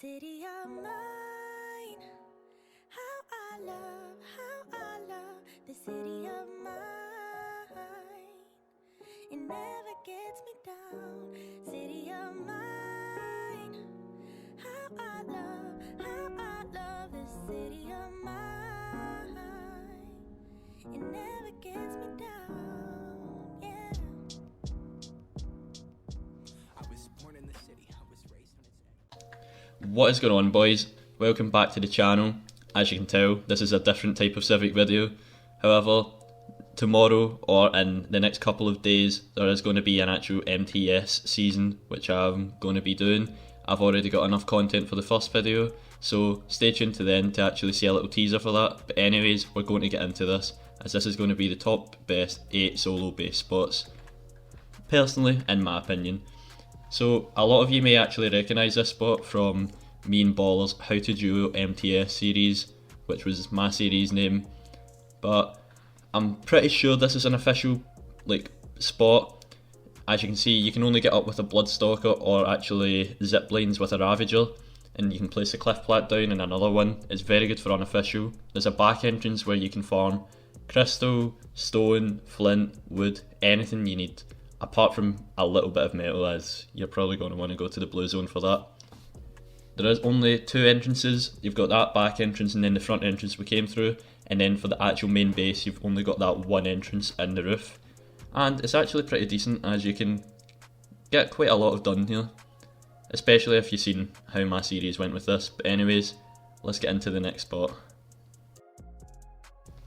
City of mine, how I love the city of mine. It never gets me down. City of mine, how I love the city of mine. It never gets me down, yeah. I was born in the city, I was raised on its edge. What is going on, boys? Welcome back to the channel. As you can tell, this is a different type of CIVIC video. However, tomorrow or in the next couple of days there is going to be an actual MTS season which I'm going to be doing. I've already got enough content for the first video, so stay tuned to then to actually see a little teaser for that. But anyways, we're going to get into this, as this is going to be the top best 8 solo base spots, personally in my opinion. So a lot of you may actually recognise this spot from me and Baller's How to Duo MTS series, which was my series name, but I'm pretty sure this is an official spot. As you can see, you can only get up with a Bloodstalker or actually zip lines with a Ravager, and you can place a Cliff Plat down in another one. It's very good for unofficial. There's a back entrance where you can farm crystal, stone, flint, wood, anything you need, apart from a little bit of metal, as you're probably going to want to go to the blue zone for that. There is only 2 entrances. You've got that back entrance and then the front entrance we came through, and then for the actual main base you've only got that one entrance in the roof. And it's actually pretty decent, as you can get quite a lot of done here, especially if you've seen how my series went with this. But anyways, let's get into the next spot.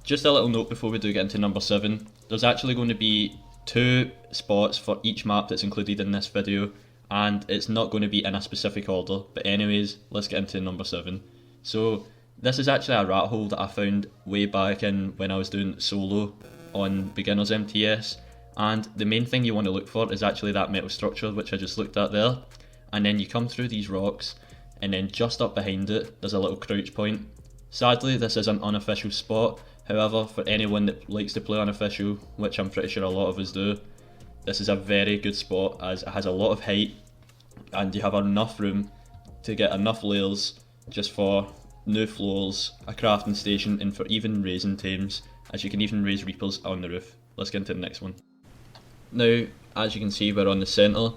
Just a little note before we do get into number 7, there's actually going to be 2 spots for each map that's included in this video, and it's not going to be in a specific order. But anyways, let's get into number 7. So this is actually a rat hole that I found way back in when I was doing solo on beginners MTS, and the main thing you want to look for is actually that metal structure which I just looked at there, and then you come through these rocks, and then just up behind it there's a little crouch point. Sadly this is an unofficial spot, however for anyone that likes to play unofficial, which I'm pretty sure a lot of us do, this is a very good spot as it has a lot of height and you have enough room to get enough layers just for new floors, a crafting station, and for even raising tames, as you can even raise reapers on the roof. Let's get into the next one. Now, as you can see, we're on the centre.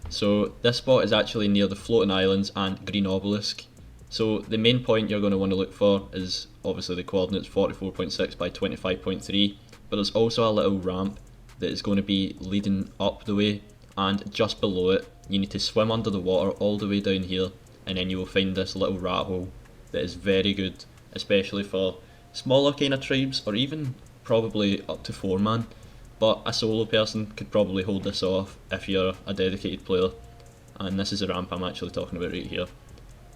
So this spot is actually near the floating islands and green obelisk. So the main point you're going to want to look for is obviously the coordinates 44.6 by 25.3, but there's also a little ramp that is going to be leading up the way, and just below it you need to swim under the water all the way down here, and then you will find this little rat hole that is very good, especially for smaller kind of tribes, or even probably up to 4 man, but a solo person could probably hold this off if you're a dedicated player. And this is the ramp I'm actually talking about right here.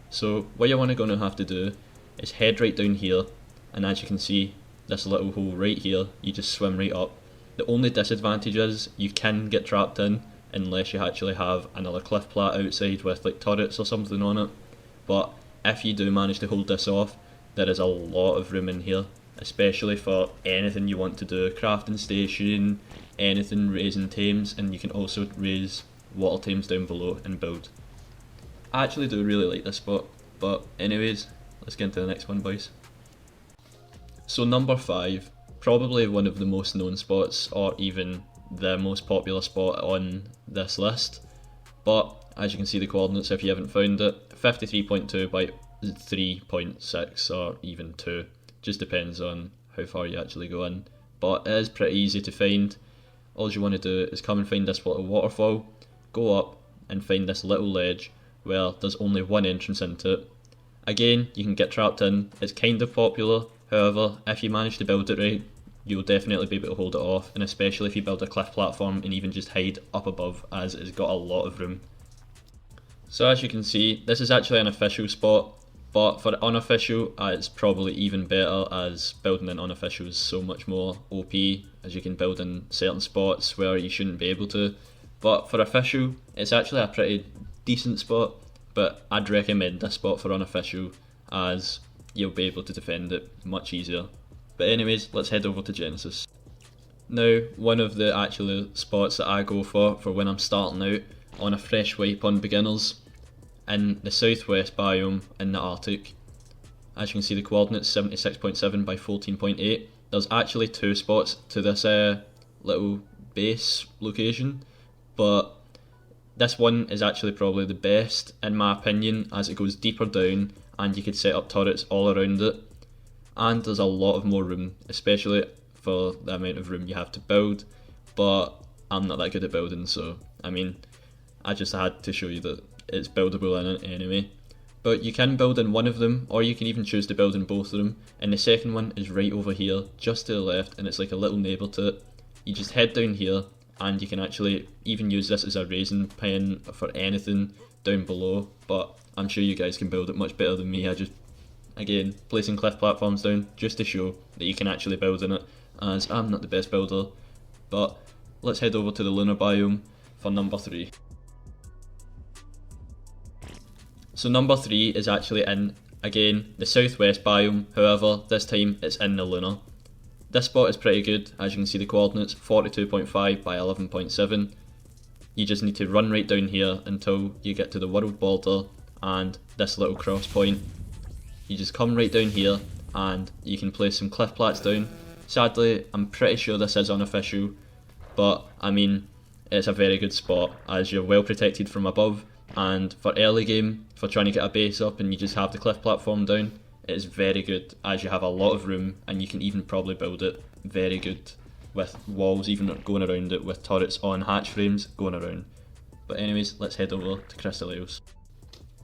So what you're going to have to do is head right down here, and as you can see, this little hole right here, you just swim right up. The only disadvantage is you can get trapped in unless you actually have another cliff plat outside with turrets or something on it, but if you do manage to hold this off, there is a lot of room in here, especially for anything you want to do, crafting station, anything raising tames, and you can also raise water tames down below and build. I actually do really like this spot, but anyways, let's get into the next one, boys. So number 5, probably one of the most known spots, or even the most popular spot on this list, but as you can see the coordinates if you haven't found it, 53.2 by 3.6 or even 2, just depends on how far you actually go in, but it is pretty easy to find. All you want to do is come and find this little waterfall, go up and find this little ledge where there's only one entrance into it. Again, you can get trapped in, it's kind of popular, however if you manage to build it right, you'll definitely be able to hold it off, and especially if you build a cliff platform and even just hide up above, as it's got a lot of room. So as you can see, this is actually an official spot, but for unofficial it's probably even better, as building in unofficial is so much more OP, as you can build in certain spots where you shouldn't be able to. But for official, it's actually a pretty decent spot, but I'd recommend this spot for unofficial as you'll be able to defend it much easier. But anyways, let's head over to Genesis. Now, one of the actual spots that I go for when I'm starting out on a fresh wipe on beginners in the southwest biome in the Arctic. As you can see, the coordinates 76.7 by 14.8. There's actually 2 spots to this little base location, but this one is actually probably the best in my opinion, as it goes deeper down and you could set up turrets all around it, and there's a lot of more room, especially for the amount of room you have to build. But I'm not that good at building, so I mean, I just had to show you that it's buildable in it anyway. But you can build in one of them, or you can even choose to build in both of them, and the second one is right over here, just to the left, and it's like a little neighbour to it. You just head down here, and you can actually even use this as a raising pen for anything down below, but I'm sure you guys can build it much better than me. I just, again, placing cliff platforms down just to show that you can actually build in it, as I'm not the best builder. But let's head over to the lunar biome for number 3. So number 3 is actually in, again, the southwest biome, however this time it's in the lunar. This spot is pretty good. As you can see, the coordinates 42.5 by 11.7. You just need to run right down here until you get to the world border and this little cross point. You just come right down here and you can place some cliff plats down. Sadly, I'm pretty sure this is unofficial, but I mean, it's a very good spot as you're well protected from above, and for early game, for trying to get a base up and you just have the cliff platform down, it is very good as you have a lot of room and you can even probably build it very good with walls even going around it, with turrets on hatch frames going around. But anyways, let's head over to Crystal Isles.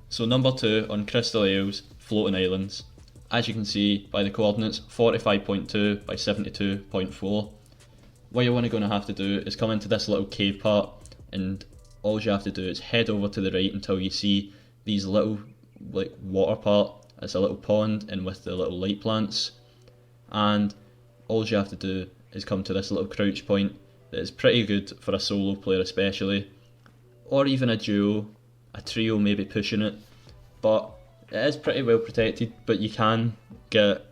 So number 2 on Crystal Isles, floating islands. As you can see by the coordinates 45.2 by 72.4. What you're going to have to do is come into this little cave part, and all you have to do is head over to the right until you see these little like water part. It's a little pond and with the little light plants, and all you have to do is come to this little crouch point that is pretty good for a solo player especially, or even a duo, a trio maybe pushing it, but it is pretty well protected, but you can get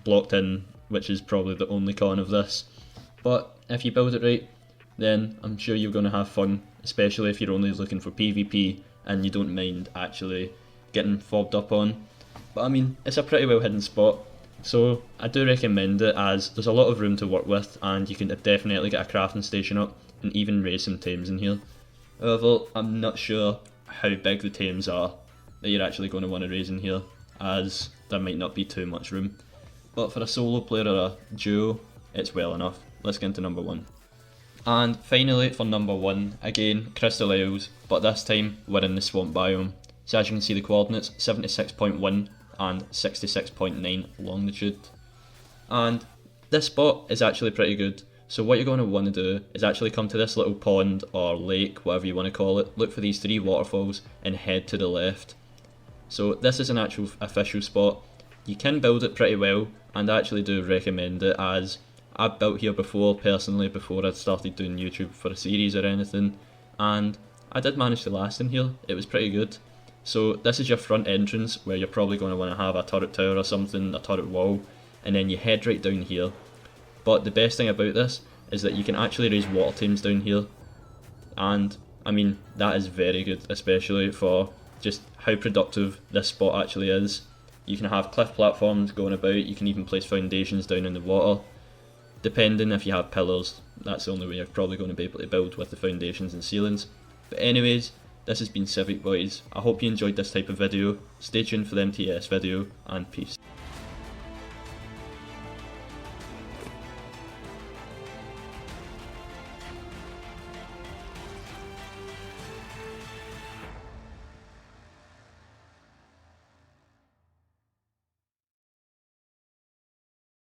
blocked in, which is probably the only con of this. But if you build it right, then I'm sure you're going to have fun, especially if you're only looking for PvP and you don't mind actually getting fobbed up on. But I mean, it's a pretty well hidden spot, so I do recommend it as there's a lot of room to work with and you can definitely get a crafting station up and even raise some tames in here. However, I'm not sure how big the tames are that you're actually going to want to raise in here, as there might not be too much room. But for a solo player or a duo, it's well enough. Let's get into number 1. And finally for number 1, again Crystal Isles, but this time we're in the swamp biome. So as you can see, the coordinates 76.1 and 66.9 longitude. And this spot is actually pretty good. So what you're going to want to do is actually come to this little pond or lake, whatever you want to call it, look for these 3 waterfalls and head to the left. So this is an actual official spot. You can build it pretty well, and I actually do recommend it, as I've built here before personally before I'd started doing YouTube for a series or anything, and I did manage to last in here. It was pretty good. So this is your front entrance, where you're probably going to want to have a turret tower or something, a turret wall, and then you head right down here. But the best thing about this is that you can actually raise water tames down here, and I mean, that is very good, especially for just how productive this spot actually is. You can have cliff platforms going about, you can even place foundations down in the water. Depending if you have pillars, that's the only way you're probably going to be able to build, with the foundations and ceilings. But anyways, this has been CIVIC boys. I hope you enjoyed this type of video. Stay tuned for the MTS video, and peace.